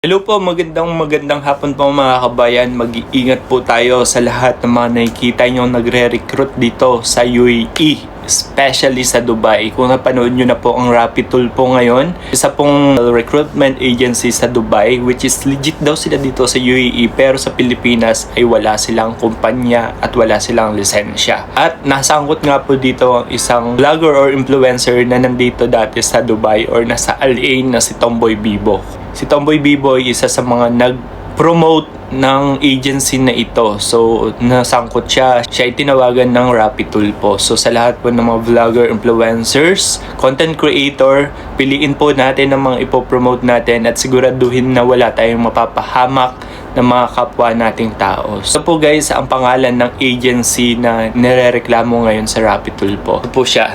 Hello po, magandang hapon po mga kabayan. Mag-iingat po tayo sa lahat ng mga nakikita nyo nagre-recruit dito sa UAE, especially sa Dubai. Kung napanood nyo na po ang Rapitool po ngayon, isa pong recruitment agency sa Dubai, which is legit daw sila dito sa UAE, pero sa Pilipinas ay wala silang kumpanya at wala silang lisensya. At nasangkot nga po dito ang isang vlogger or influencer na nandito dati sa Dubai or nasa Al Ain na si Tomboy Bibo. Si Tomboy Biboy, isa sa mga nag-promote ng agency na ito. So, nasangkot siya. Siya ay tinawagan ng Rapitool po. So, sa lahat po ng mga vlogger, influencers, content creator, piliin po natin ang mga ipopromote natin at siguraduhin na wala tayong mapapahamak ng mga kapwa nating tao. So po guys, ang pangalan ng agency na nirereklamo ngayon sa Rapitool po. Ito po siya.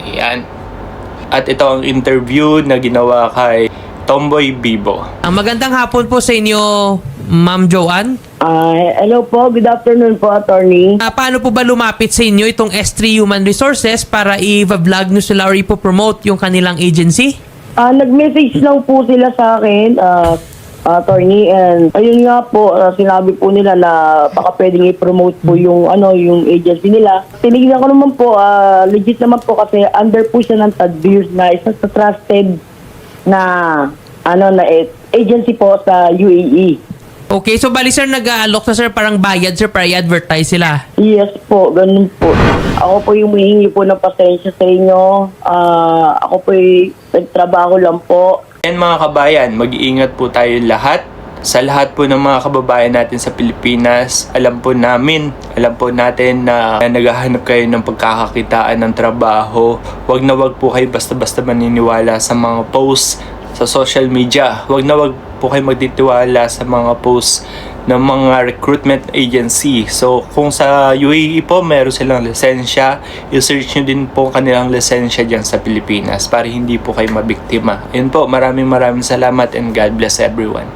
Ayan. At ito ang interview na ginawa kay Tomboy Bibo. Ang magandang hapon po sa inyo, Ma'am Joanne. Hello po, good afternoon po, attorney. Paano po ba lumapit sa inyo itong S3 Human Resources para i-vlog nyo sila or ipopromote yung kanilang agency? Nag-message lang po sila sa akin, attorney, and ayun nga po, sinabi po nila na baka pwedeng i-promote po yung agency nila. Tinignan ko naman po, legit naman po kasi under po siya ng Tadbirs na isa sa trusted na agency po sa UAE. Okay, so bali sir, nag-aalok na sir parang bayad sir para i-advertise sila. Yes po, ganun po. Ako po yung humihingi po ng pasensya sa inyo. Ako po yung nagtrabaho lang po. And mga kabayan, mag-iingat po tayo lahat. Sa lahat po ng mga kababayan natin sa Pilipinas, alam po natin na naghahanap kayo ng pagkakakitaan ng trabaho. Wag na wag po kayo basta-basta maniniwala sa mga posts sa social media. Wag na wag po kayo magtitiwala sa mga posts ng mga recruitment agency. So, kung sa UAE po, meron silang lisensya, i-search nyo din po kanilang lisensya dyan sa Pilipinas para hindi po kayo mabiktima. Yun po, maraming salamat and God bless everyone.